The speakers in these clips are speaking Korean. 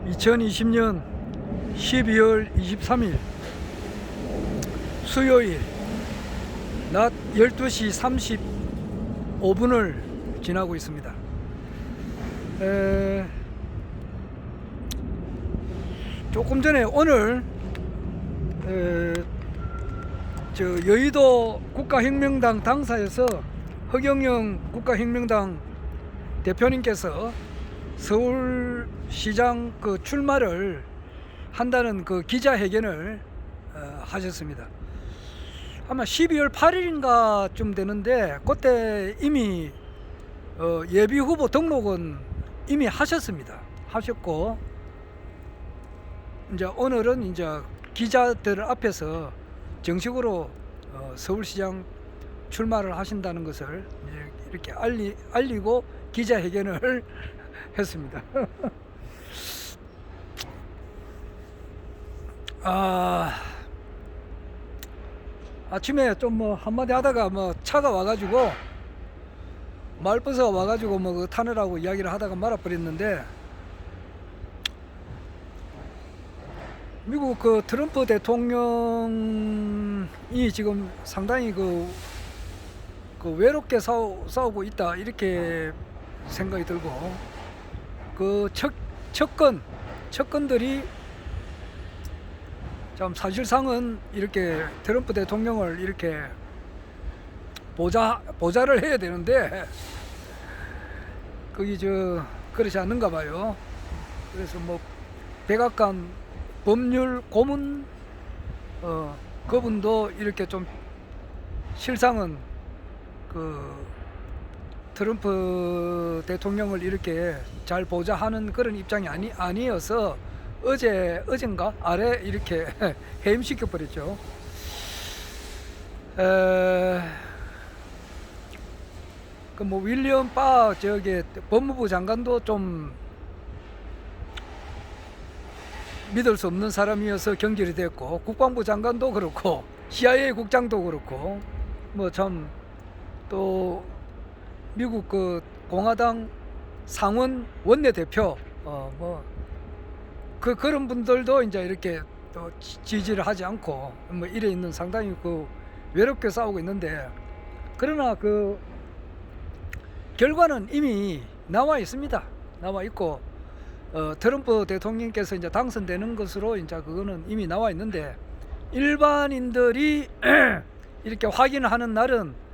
2020년 12월 23일 수요일 낮 12시 35분을 지나고 있습니다. 조금 전에 오늘 여의도 국가혁명당 당사에서 허경영 국가혁명당 대표님께서 서울시장 출마를 한다는 기자회견을 하셨습니다. 아마 12월 8일인가 좀 되는데 그때 이미 예비후보 등록은 이미 하셨습니다. 하셨고 이제 오늘은 이제 기자들 앞에서 정식으로 서울시장 출마를 하신다는 것을 이렇게 알리고 기자회견을 했습니다. 아침에 좀 한마디 하다가 차가 와가지고 마을버스가 와가지고 타느라고 이야기를 하다가 말아버렸는데, 미국 트럼프 대통령이 지금 상당히 외롭게 싸우고 있다 이렇게 생각이 들고, 척건들이 참 사실상은 이렇게 트럼프 대통령을 이렇게 보좌를 해야 되는데 그렇지 않는가 봐요. 그래서 백악관 법률 고문 그분도 이렇게 좀 실상은 트럼프 대통령을 이렇게 잘 보좌하는 그런 입장이 아니어서 어젠가 아래 이렇게 해임시켜 버렸죠. 윌리엄 바 법무부 장관도 좀 믿을 수 없는 사람이어서 경질이 됐고, 국방부 장관도 그렇고 CIA 국장도 그렇고 참 또 미국 공화당 상원 원내대표 그런 분들도 이제 이렇게 또 지지를 하지 않고 이래 있는 상당히 외롭게 싸우고 있는데, 그러나 결과는 이미 나와 있습니다. 나와 있고 트럼프 대통령께서 이제 당선되는 것으로 이제 그거는 이미 나와 있는데, 일반인들이 이렇게 확인하는 날은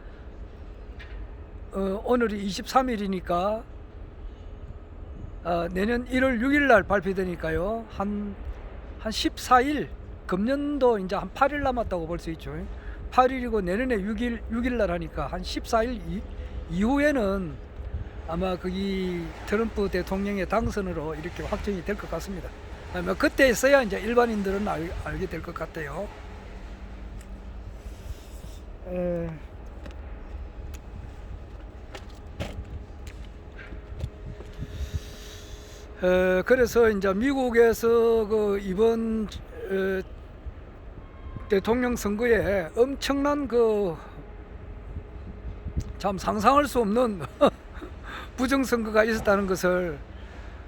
오늘이 23일이니까 내년 1월 6일 날 발표되니까요. 한 14일, 금년도 이제 한 8일 남았다고 볼 수 있죠. 8일이고 내년에 6일 날 하니까 한 14일 이후에는 아마 이 트럼프 대통령의 당선으로 이렇게 확정이 될 것 같습니다. 그때서야 이제 일반인들은 알게 될 것 같아요. 그래서 이제 미국에서 이번 대통령 선거에 엄청난 참 상상할 수 없는 부정선거가 있었다는 것을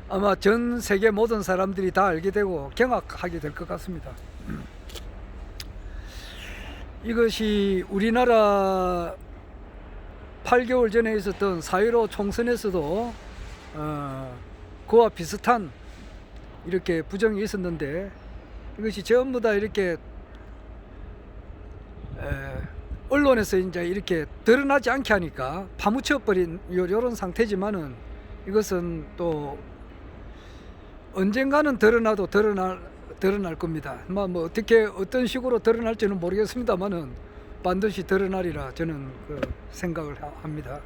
아마 전 세계 모든 사람들이 다 알게 되고 경악하게 될 것 같습니다. 이것이 우리나라 8개월 전에 있었던 4.15 총선에서도 그와 비슷한 이렇게 부정이 있었는데, 이것이 전부 다 이렇게 언론에서 이제 이렇게 드러나지 않게 하니까 파묻혀버린 요런 상태지만은, 이것은 또 언젠가는 드러날 겁니다. 어떻게 어떤 식으로 드러날지는 모르겠습니다만은 반드시 드러나리라 저는 생각을 합니다.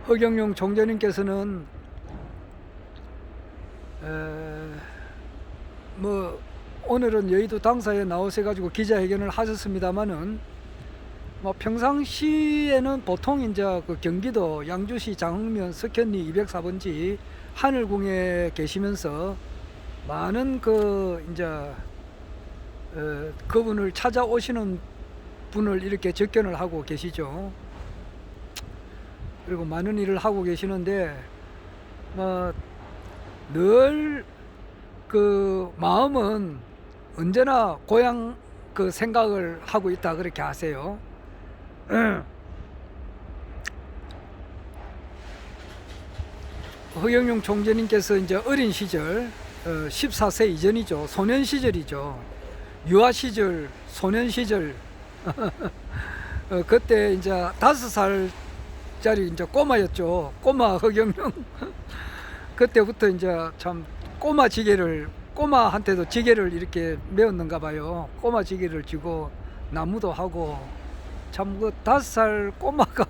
허경영 총재님께서는 오늘은 여의도 당사에 나오셔가지고 기자회견을 하셨습니다만은, 평상시에는 보통 이제 경기도 양주시 장흥면 석현리 204번지 하늘궁에 계시면서 많은 그분을 찾아오시는 분을 이렇게 접견을 하고 계시죠. 그리고 많은 일을 하고 계시는데 뭐 늘 그 마음은 언제나 고향 그 생각을 하고 있다 그렇게 하세요. 허경영 총재님께서 이제 어린 시절 14세 이전이죠. 소년 시절이죠. 유아 시절, 소년 시절 그때 이제 5살짜리 이제 꼬마였죠. 꼬마 허경영. 그때부터 이제 참 꼬마한테도 지게를 이렇게 메웠는가 봐요. 꼬마 지게를 쥐고 나무도 하고 참 그 5살 꼬마가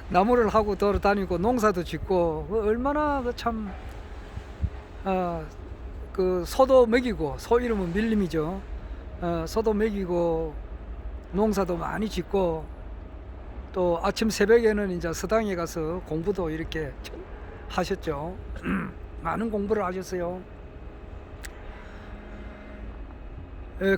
나무를 하고 돌아다니고 농사도 짓고 얼마나 그 참 그 소도 먹이고, 소 이름은 밀림이죠. 소도 먹이고 농사도 많이 짓고 또 아침 새벽에는 이제 서당에 가서 공부도 이렇게 하셨죠. 많은 공부를 하셨어요.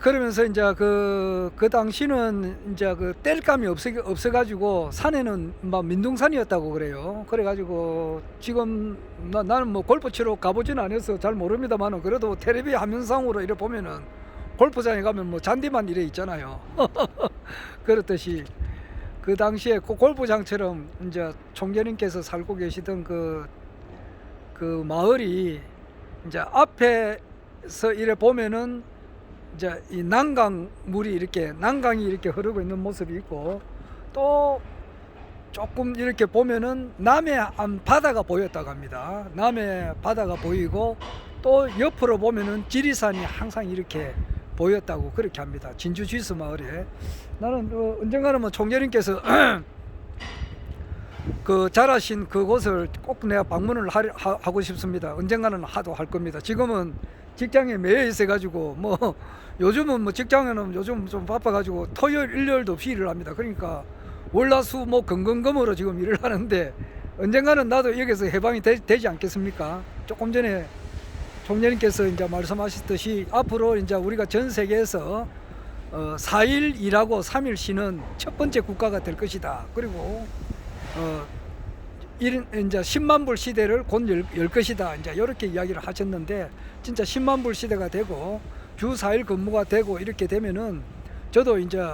그러면서 이제 그 당시는 이제 그 땔감이 없어가지고 산에는 막 민둥산이었다고 그래요. 그래가지고 지금 나는 뭐 골프 치러 가보진 않아서 잘 모릅니다만은 그래도 텔레비 화면상으로 이래 보면은 골프장에 가면 뭐 잔디만 이래 있잖아요. 그렇듯이 그 당시에 그 골프장처럼 이제 총재님께서 살고 계시던 그 마을이 이제 앞에서 이래 보면은 이제 이 난강이 이렇게 흐르고 있는 모습이 있고 또 조금 이렇게 보면은 남해 바다가 보였다고 합니다. 남해 바다가 보이고 또 옆으로 보면은 지리산이 항상 이렇게 보였다고 그렇게 합니다. 진주 지수 마을에. 나는 언젠가는 뭐 총재님께서 그 잘하신 그곳을 꼭 내가 방문을 하고 싶습니다. 언젠가는 하도 할 겁니다. 지금은 직장에 매여 있어 가지고 뭐 요즘은 뭐 직장에는 요즘 좀 바빠 가지고 토요일 일요일도 없이 일을 합니다. 그러니까 월화수 뭐 금금금으로 지금 일을 하는데 언젠가는 나도 여기서 해방이 되지 않겠습니까? 조금 전에 총재님께서 이제 말씀하셨듯이 앞으로 이제 우리가 전 세계에서 4일 일하고 3일 쉬는 첫 번째 국가가 될 것이다. 그리고 이제 10만 불 시대를 곧 열 것이다. 이제 이렇게 이야기를 하셨는데 진짜 10만 불 시대가 되고 주 4일 근무가 되고 이렇게 되면은 저도 이제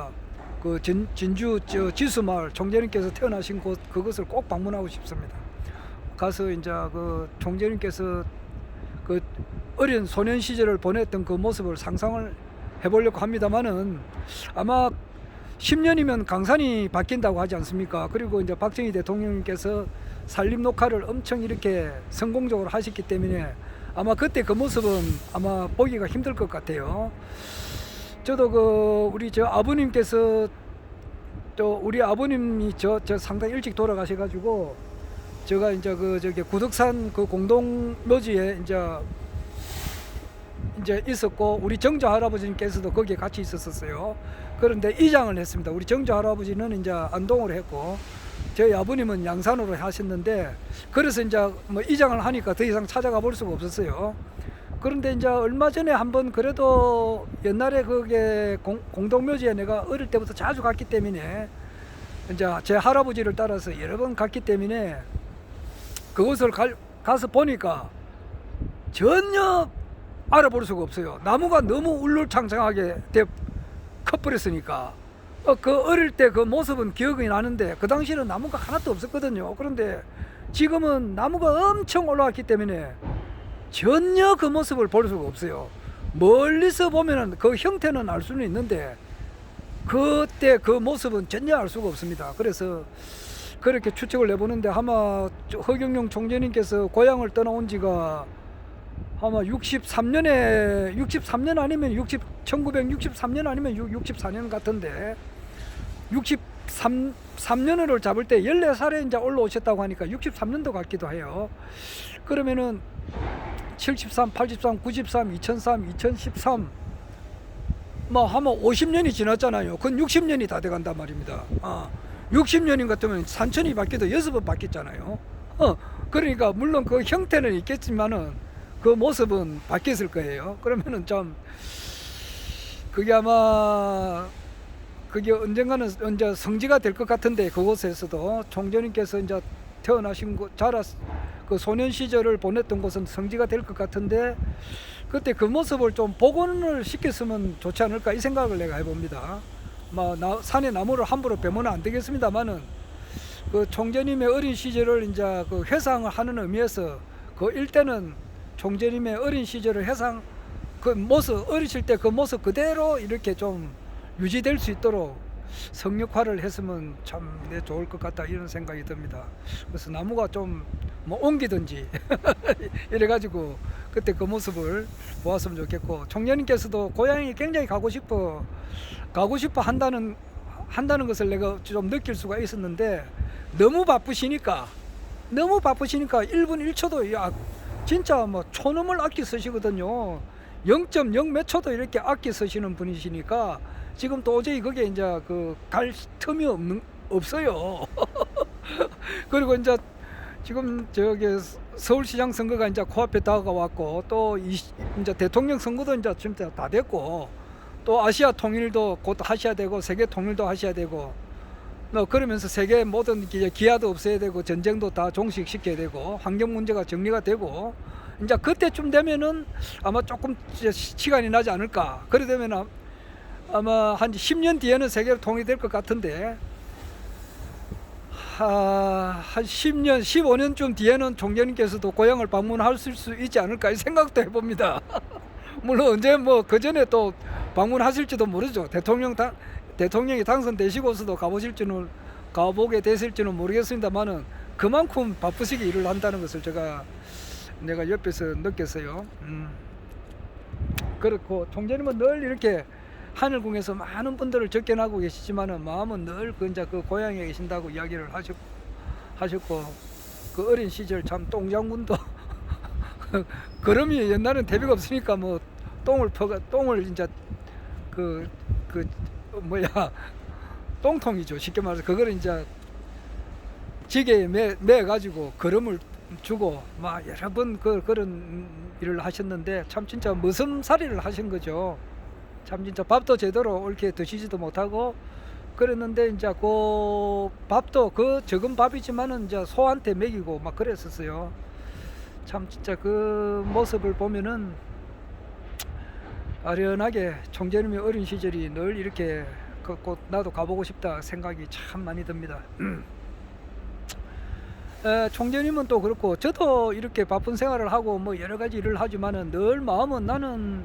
그 진주 지수마을 총재님께서 태어나신 곳 그것을 꼭 방문하고 싶습니다. 가서 이제 그 총재님께서 그 어린 소년 시절을 보냈던 그 모습을 상상을 해보려고 합니다만은 아마 10년이면 강산이 바뀐다고 하지 않습니까? 그리고 이제 박정희 대통령님께서 산림 녹화를 엄청 이렇게 성공적으로 하셨기 때문에 아마 그때 그 모습은 아마 보기가 힘들 것 같아요. 저도 그 우리 저 아버님께서 또 우리 아버님이 저 상당히 일찍 돌아가셔가지고 제가 이제 그 저기 구덕산 그 공동묘지에 이제 있었고 우리 정조 할아버지님께서도 거기에 같이 있었어요. 그런데 이장을 했습니다. 우리 정조 할아버지는 이제 안동으로 했고 저희 아버님은 양산으로 하셨는데 그래서 이제 뭐 이장을 하니까 더 이상 찾아가 볼 수가 없었어요. 그런데 이제 얼마 전에 한번 그래도 옛날에 그게 공동묘지에 내가 어릴 때부터 자주 갔기 때문에 이제 제 할아버지를 따라서 여러 번 갔기 때문에 그곳을 가서 보니까 전혀 알아볼 수가 없어요. 나무가 너무 울창창하게 커버렸으니까 그 어릴 때 그 모습은 기억이 나는데 그 당시에는 나무가 하나도 없었거든요. 그런데 지금은 나무가 엄청 올라왔기 때문에 전혀 그 모습을 볼 수가 없어요. 멀리서 보면은 그 형태는 알 수는 있는데 그때 그 모습은 전혀 알 수가 없습니다. 그래서 그렇게 추측을 내보는데 아마 허경영 총재님께서 고향을 떠나온 지가 아마 63년 아니면 1963년 아니면 64년 같은데 63년을 잡을 때 14살에 이제 올라오셨다고 하니까 63년도 같기도 해요. 그러면은 73, 83, 93, 2003, 2013 뭐 아마 50년이 지났잖아요. 그건 60년이 다 돼간단 말입니다. 60년인 같으면 산천이 바뀌어도 6번 바뀌었잖아요. 그러니까 물론 그 형태는 있겠지만은 그 모습은 바뀌었을 거예요. 그러면은 좀 그게 아마 그게 언젠가는 이제 성지가 될 것 같은데, 그곳에서도 총재님께서 이제 태어나신 곳, 그 소년 시절을 보냈던 곳은 성지가 될 것 같은데, 그때 그 모습을 좀 복원을 시켰으면 좋지 않을까, 이 생각을 내가 해봅니다. 산의 나무를 함부로 베면 안 되겠습니다만은, 그 총재님의 어린 시절을 이제 그 회상을 하는 의미에서 그 일대는 총재님의 어린 시절을 그 모습, 어리실 때 그 모습 그대로 이렇게 좀 유지될 수 있도록 성역화를 했으면 참 좋을 것 같다, 이런 생각이 듭니다. 그래서 나무가 좀 뭐 옮기든지 이래가지고 그때 그 모습을 보았으면 좋겠고, 총재님께서도 고향에 굉장히 가고 싶어 한다는 것을 내가 좀 느낄 수가 있었는데, 너무 바쁘시니까 1분 1초도 진짜 뭐 초놈을 아껴 쓰시거든요. 0.0 몇 초도 이렇게 아껴 쓰시는 분이시니까 지금 도저히 거기에 이제 그 갈 틈이 없어요. 그리고 이제 지금 저기 서울시장 선거가 이제 코앞에 다가왔고, 또 이제 대통령 선거도 이제 진짜 다 됐고, 또 아시아 통일도 곧 하셔야 되고, 세계 통일도 하셔야 되고, 그러면서 세계 모든 기아도 없애야 되고, 전쟁도 다 종식시켜야 되고, 환경 문제가 정리가 되고, 이제 그때쯤 되면은 아마 조금 시간이 나지 않을까. 그래 되면 아마 한 10년 뒤에는 세계로 통일될 것 같은데, 한 10년, 15년쯤 뒤에는 총재님께서도 고향을 방문하실 수 있지 않을까, 이 생각도 해봅니다. 물론 언제 뭐 그 전에 또 방문하실지도 모르죠. 대통령이 당선되시고서도 가보게 되실지는 모르겠습니다만은, 그만큼 바쁘시게 일을 한다는 것을 내가 옆에서 느꼈어요. 그렇고 총재님은 늘 이렇게 하늘궁에서 많은 분들을 접견하고 계시지만은, 마음은 늘 그 고향에 계신다고 이야기를 하셨고, 그 어린 시절 참 똥장군도 걸음이 옛날엔 대비가 없으니까 뭐 똥을 이제 똥통이죠, 쉽게 말해서. 그걸 이제 지게에 매 가지고 걸음을 주고 막 여러 번 그런 일을 하셨는데, 참 진짜 머슴살이를 하신 거죠. 참 진짜 밥도 제대로 옳게 드시지도 못하고 그랬는데, 이제 그 밥도 그 적은 밥이지만은 이제 소한테 먹이고 막 그랬었어요. 참 진짜 그 모습을 보면은 아련하게 총재님의 어린 시절이 늘 이렇게 곧 나도 가보고 싶다 생각이 참 많이 듭니다. 총재님은 또 그렇고, 저도 이렇게 바쁜 생활을 하고 뭐 여러 가지 일을 하지만은 늘 마음은, 나는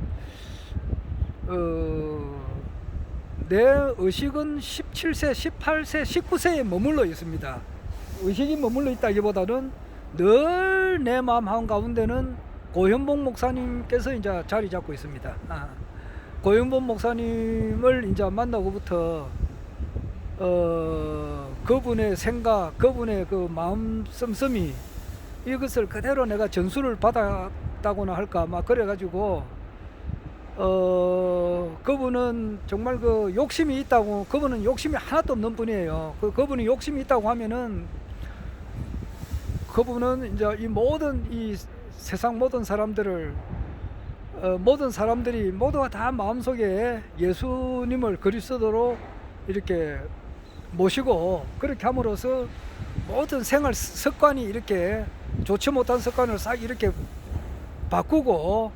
내 의식은 17세, 18세, 19세에 머물러 있습니다. 의식이 머물러 있다기보다는 늘 내 마음 한가운데는 고현복 목사님께서 이제 자리 잡고 있습니다. 고현복 목사님을 이제 만나고부터 그분의 생각, 그분의 그 마음 씀씀이, 이것을 그대로 내가 전수를 받았다고나 할까, 막 그래가지고 그분은 정말 그 욕심이 있다고, 그분은 욕심이 하나도 없는 분이에요. 그분이 욕심이 있다고 하면은, 그분은 이제 이 세상 모든 사람들을, 모든 사람들이 모두가 다 마음속에 예수님을 그리스도로 이렇게 모시고, 그렇게 함으로써 모든 생활 습관이 이렇게 좋지 못한 습관을 싹 이렇게 바꾸고,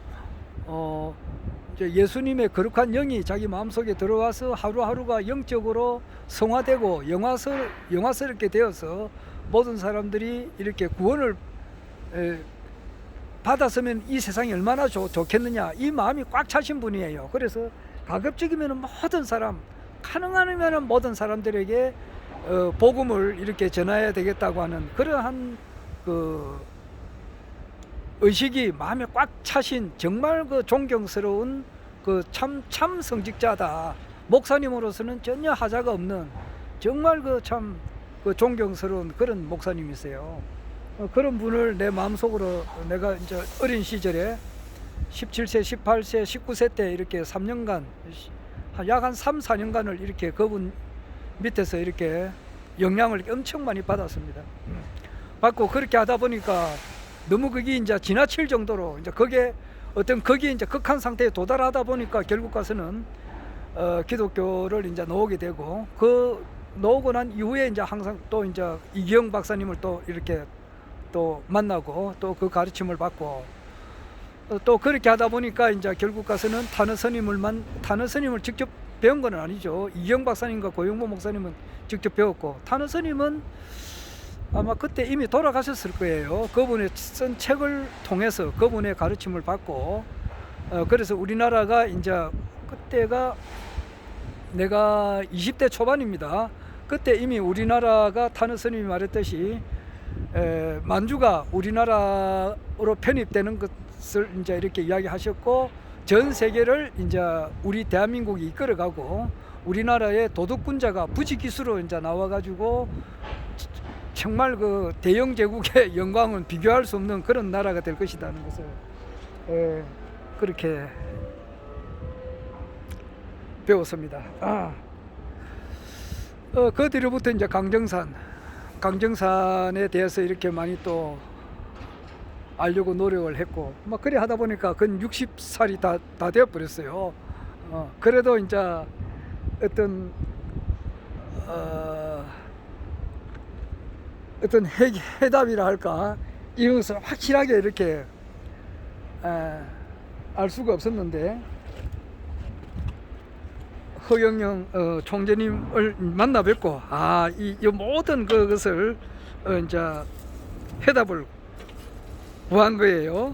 이제 예수님의 거룩한 영이 자기 마음속에 들어와서 하루하루가 영적으로 성화되고 영화스럽게 되어서 모든 사람들이 이렇게 구원을 받았으면 이 세상이 얼마나 좋겠느냐, 이 마음이 꽉 차신 분이에요. 그래서 가급적이면 모든 사람, 가능하면 모든 사람들에게 복음을 이렇게 전해야 되겠다고 하는 그러한 그 의식이 마음에 꽉 차신, 정말 그 존경스러운 그 참 성직자다. 목사님으로서는 전혀 하자가 없는, 정말 그 참 그 존경스러운 그런 목사님이세요. 그런 분을 내 마음속으로, 내가 이제 어린 시절에 17세, 18세, 19세 때 이렇게 3년간, 약 한 3, 4년간을 이렇게 그분 밑에서 이렇게 영향을 엄청 많이 받았습니다. 받고 그렇게 하다 보니까 너무 그게 이제 지나칠 정도로, 이제 거기에 이제 극한 상태에 도달하다 보니까 결국 가서는 기독교를 이제 나오게 되고, 그 나오고 난 이후에 이제 항상 또 이제 이기영 박사님을 또 이렇게 또 만나고 또 그 가르침을 받고, 또 그렇게 하다 보니까 이제 결국 가서는 탄원 스님을 직접 배운 건 아니죠. 이기영 박사님과 고영모 목사님은 직접 배웠고, 탄원 스님은 아마 그때 이미 돌아가셨을 거예요. 그분의 쓴 책을 통해서 그분의 가르침을 받고, 그래서 우리나라가 이제 그때가 내가 20대 초반입니다. 그때 이미 우리나라가 탄원 스님이 말했듯이 만주가 우리나라로 편입되는 것을 이제 이렇게 이야기하셨고, 전 세계를 이제 우리 대한민국이 이끌어가고, 우리나라의 도덕군자가 부지기수로 이제 나와가지고 정말 그 대영 제국의 영광은 비교할 수 없는 그런 나라가 될 것이라는 것을 그렇게 배웠습니다. 그 뒤로부터 이제 강정산에 대해서 이렇게 많이 또 알려고 노력을 했고, 막 그래 하다 보니까 근 60살이 다 되어 버렸어요. 그래도 이제 어떤 해답이라 할까, 이것을 확실하게 이렇게 알 수가 없었는데, 허경영 총재님을 만나 뵙고, 이 모든 그것을 이제 해답을 구한 거예요.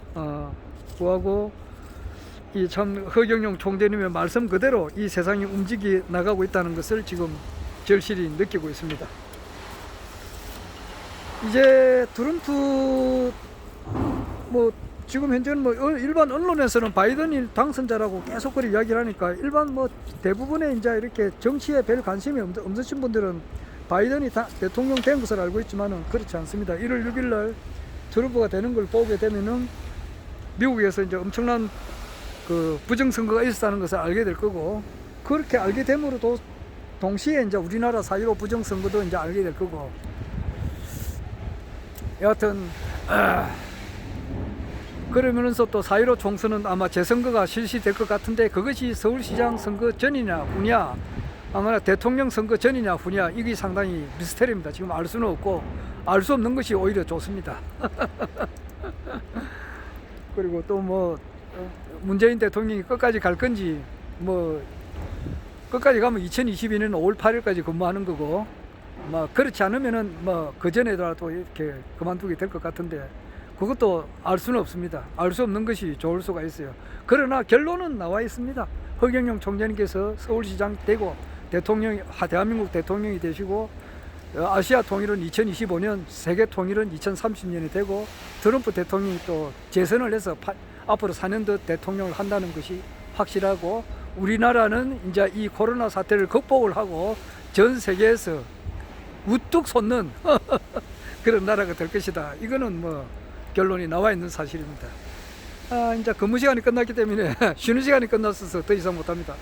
구하고, 이 참 허경영 총재님의 말씀 그대로 이 세상이 움직이 나가고 있다는 것을 지금 절실히 느끼고 있습니다. 이제 트럼프 뭐 지금 현재는 뭐 일반 언론에서는 바이든이 당선자라고 계속 그렇게 이야기를 하니까, 일반 뭐 대부분의 이제 이렇게 정치에 별 관심이 없으신 분들은 바이든이 대통령 된 것을 알고 있지만은 그렇지 않습니다. 1월 6일 날 트럼프가 되는 걸 보게 되면은 미국에서 이제 엄청난 그 부정선거가 있었다는 것을 알게 될 거고, 그렇게 알게 됨으로도 동시에 이제 우리나라 4.15 부정선거도 이제 알게 될 거고, 여하튼 그러면서 또 4.15 총선은 아마 재선거가 실시될 것 같은데, 그것이 서울시장 선거 전이냐 후냐, 아마 대통령 선거 전이냐 후냐, 이게 상당히 미스테리입니다. 지금 알 수는 없고, 알 수 없는 것이 오히려 좋습니다. 그리고 또 뭐 문재인 대통령이 끝까지 갈 건지, 뭐 끝까지 가면 2022년 5월 8일까지 근무하는 거고, 뭐 그렇지 않으면은 뭐 그 전에라도 이렇게 그만두게 될 것 같은데, 그것도 알 수는 없습니다. 알 수 없는 것이 좋을 수가 있어요. 그러나 결론은 나와 있습니다. 허경영 총재님께서 서울시장 되고 대한민국 대통령이 되시고, 아시아 통일은 2025년, 세계 통일은 2030년이 되고, 트럼프 대통령이 또 재선을 해서 앞으로 4년 더 대통령을 한다는 것이 확실하고, 우리나라는 이제 이 코로나 사태를 극복을 하고 전 세계에서 우뚝 솟는 그런 나라가 될 것이다. 이거는 뭐 결론이 나와 있는 사실입니다. 이제 근무 시간이 끝났기 때문에 쉬는 시간이 끝났어서 더 이상 못합니다.